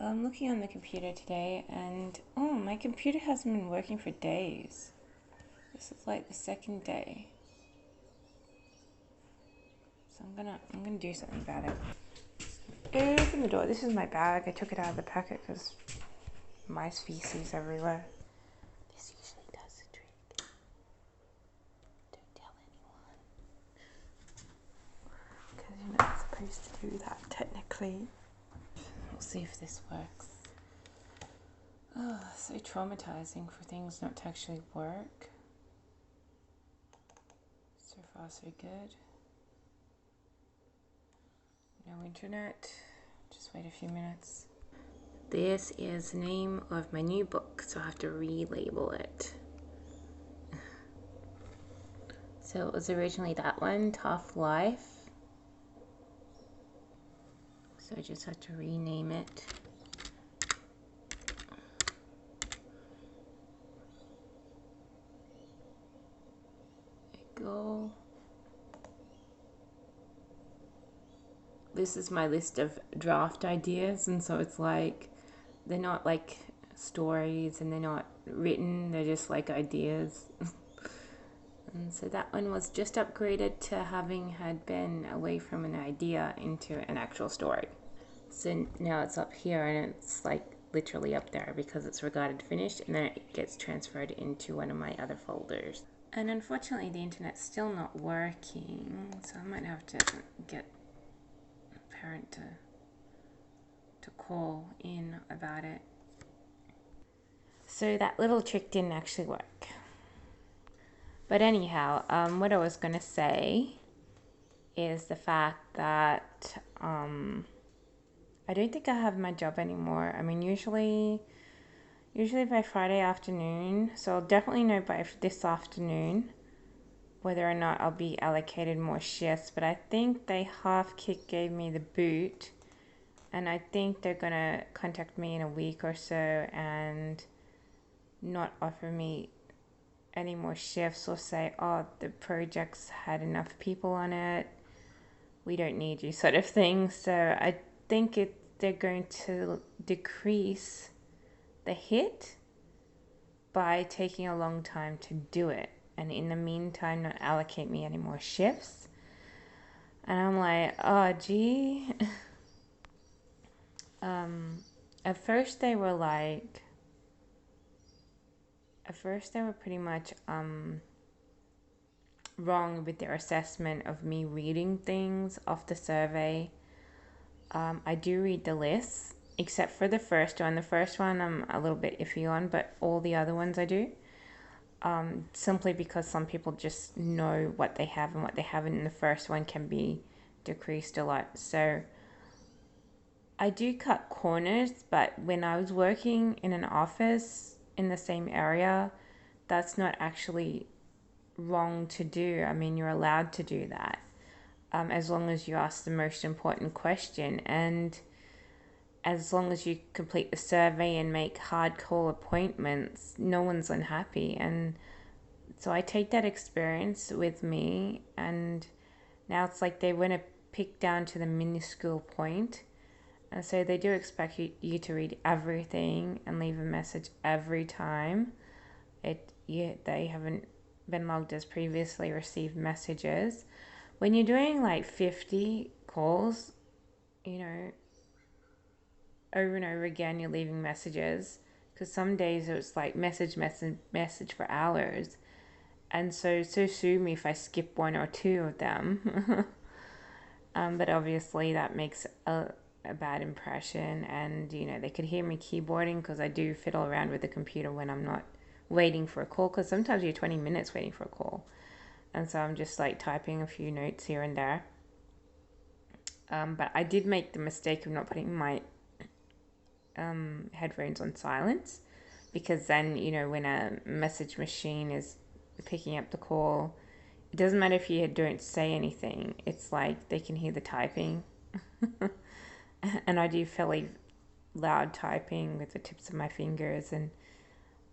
I'm looking on the computer today and my computer hasn't been working for days. This is like the second day. So I'm gonna do something about it. Open the door. This is my bag. I took it out of the packet because mice feces everywhere. This usually does the trick. Don't tell anyone. Because you're not supposed to do that technically. We'll see if this works. Oh, so traumatizing for things not to actually work. So far, so good. No internet. Just wait a few minutes. This is the name of my new book, so I have to relabel it. So it was originally that one, Tough Life. So I just have to rename it. Go. This is my list of draft ideas, and so it's like they're not like stories and they're not written, they're just like ideas. And so that one was just upgraded to having had been away from an idea into an actual story. So now it's up here and it's like literally up there because it's regarded finished, and then it gets transferred into one of my other folders. And unfortunately the internet's still not working, so I might have to get a parent to call in about it. So that little trick didn't actually work. But anyhow, what I was going to say is the fact that I don't think I have my job anymore. I mean, usually by Friday afternoon, so I'll definitely know by this afternoon whether or not I'll be allocated more shifts. But I think they half-kick gave me the boot, and I think they're going to contact me in a week or so and not offer me any more shifts or say, oh, the project's had enough people on it, we don't need you, sort of thing. So I think they're going to decrease the hit by taking a long time to do it, and in the meantime not allocate me any more shifts. And I'm like, oh gee. At first they were pretty much wrong with their assessment of me reading things off the survey. I do read the lists, except for the first one. The first one I'm a little bit iffy on, but all the other ones I do. Simply because some people just know what they have and what they haven't, and the first one can be decreased a lot. So I do cut corners, but when I was working in an office in the same area, that's not actually wrong to do. I mean, you're allowed to do that, as long as you ask the most important question, and as long as you complete the survey and make hard call appointments, no one's unhappy. And so I take that experience with me, and now it's like they want to pick down to the minuscule point. And so they do expect you to read everything and leave a message every time they haven't been logged as previously received messages. When you're doing like 50 calls, over and over again, you're leaving messages, because some days it's like message for hours. And so sue me if I skip one or two of them. But obviously that makes a bad impression, and they could hear me keyboarding because I do fiddle around with the computer when I'm not waiting for a call, because sometimes you're 20 minutes waiting for a call, and so I'm just like typing a few notes here and there. But I did make the mistake of not putting my headphones on silence, because then when a message machine is picking up the call, it doesn't matter if you don't say anything, it's like they can hear the typing. And I do fairly loud typing with the tips of my fingers, and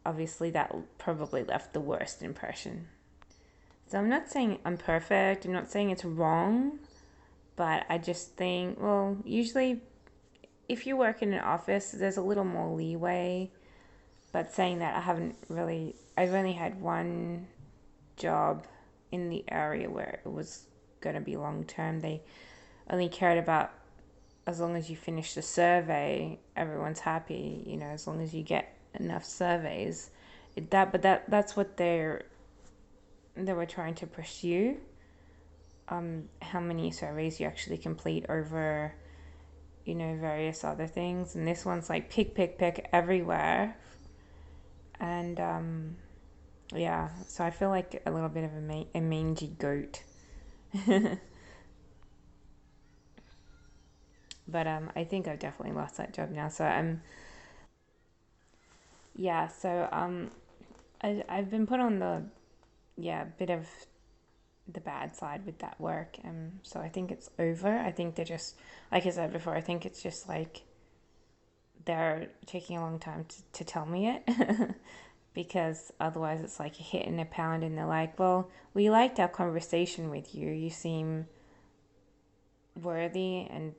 obviously that probably left the worst impression. So I'm not saying I'm perfect, I'm not saying it's wrong, but I just think, well, usually if you work in an office, there's a little more leeway. But saying that, I've only had one job in the area where it was going to be long term. They only cared about as long as you finish the survey, everyone's happy. As long as you get enough surveys, that's what they were trying to pursue. How many surveys you actually complete over, various other things, and this one's like pick everywhere, and yeah. So I feel like a little bit of a mangy goat. But I think I've definitely lost that job now. So yeah. So I've been put on the bit of the bad side with that work. So I think it's over. I think they're just, like I said before, I think it's just like they're taking a long time to tell me it. Because otherwise it's like a hit and a pound, and they're like, well, we liked our conversation with you. You seem worthy and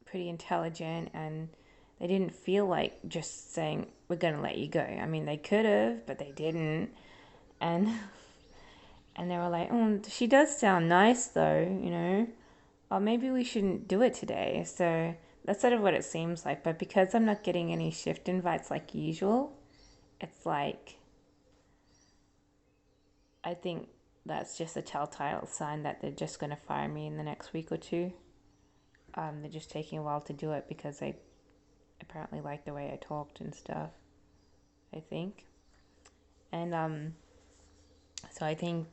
pretty intelligent, and they didn't feel like just saying, we're going to let you go. I mean, they could have, but they didn't. And and they were like, oh, she does sound nice though. Or maybe we shouldn't do it today. So that's sort of what it seems like. But because I'm not getting any shift invites like usual, it's like, I think that's just a telltale sign that they're just going to fire me in the next week or two. They're just taking a while to do it because they apparently like the way I talked and stuff, I think. And so I think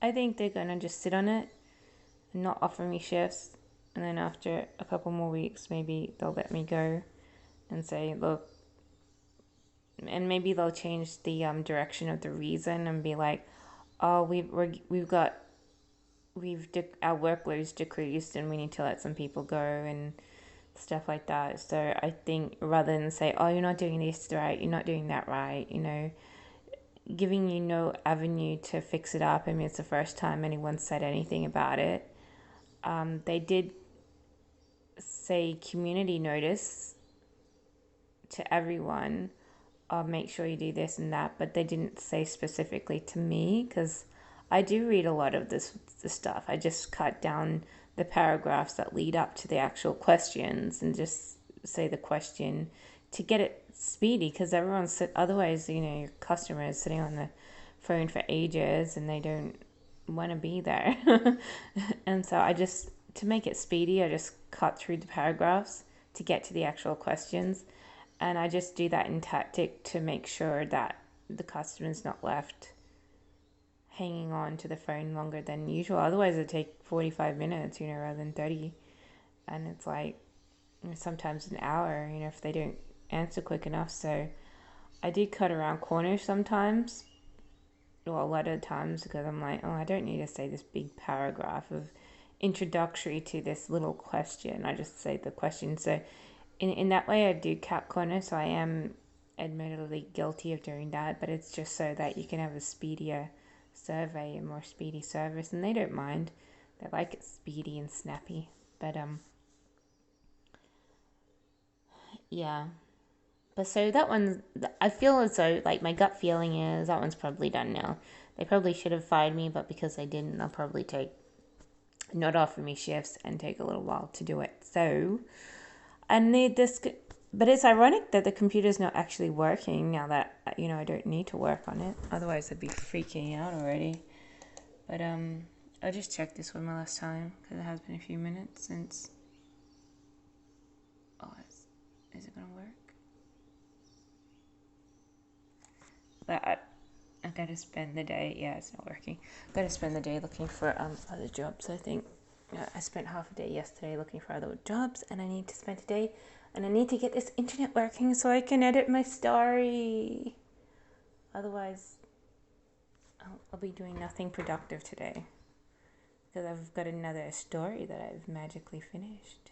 they're going to just sit on it and not offer me shifts. And then after a couple more weeks, maybe they'll let me go and say, look, and maybe they'll change the direction of the reason and be like, oh, our workload's decreased and we need to let some people go and stuff like that. So I think rather than say, oh, you're not doing this right, you're not doing that right, giving you no avenue to fix it up. I mean, it's the first time anyone said anything about it. They did say community notice to everyone, make sure you do this and that, but they didn't say specifically to me because I do read a lot of this stuff. I just cut down the paragraphs that lead up to the actual questions and just say the question to get it speedy, because otherwise, your customer is sitting on the phone for ages and they don't want to be there. And so to make it speedy, I just cut through the paragraphs to get to the actual questions. And I just do that in tactic to make sure that the customer's not left hanging on to the phone longer than usual. Otherwise, it'd take 45 minutes, rather than 30. And it's like, sometimes an hour, if they don't answer quick enough. So I did cut around corners sometimes, well, a lot of times, because I'm like, oh, I don't need to say this big paragraph of introductory to this little question. I just say the question. So in that way, I do cut corners. So I am admittedly guilty of doing that, but it's just so that you can have a speedier survey and more speedy service, and they don't mind. They like it speedy and snappy. But yeah. But so that one, I feel as though, like, my gut feeling is that one's probably done now. They probably should have fired me, but because they didn't, they'll probably not offer me shifts and take a little while to do it. So I need this, but it's ironic that the computer's not actually working now that, I don't need to work on it. Otherwise, I'd be freaking out already. But I'll just check this one last time because it has been a few minutes since. Oh, is it gonna work? But I gotta spend the day. Yeah, it's not working. I gotta spend the day looking for other jobs. I think I spent half a day yesterday looking for other jobs, and I need to spend a day, and I need to get this internet working so I can edit my story. Otherwise, I'll be doing nothing productive today because I've got another story that I've magically finished.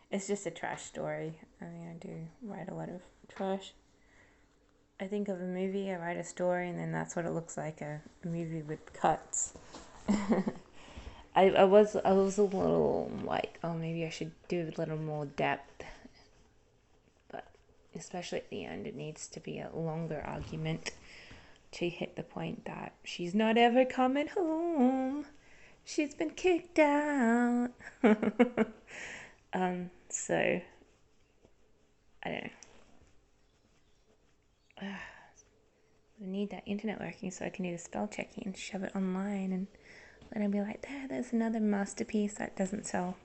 It's just a trash story. I mean, I do write a lot of trash. I think of a movie, I write a story, and then that's what it looks like, a movie with cuts. I was a little like, oh, maybe I should do a little more depth, but especially at the end, it needs to be a longer argument to hit the point that she's not ever coming home. She's been kicked out. So I don't know. I need that internet working so I can do the spell checking and shove it online, and then I'll be like, there's another masterpiece that doesn't sell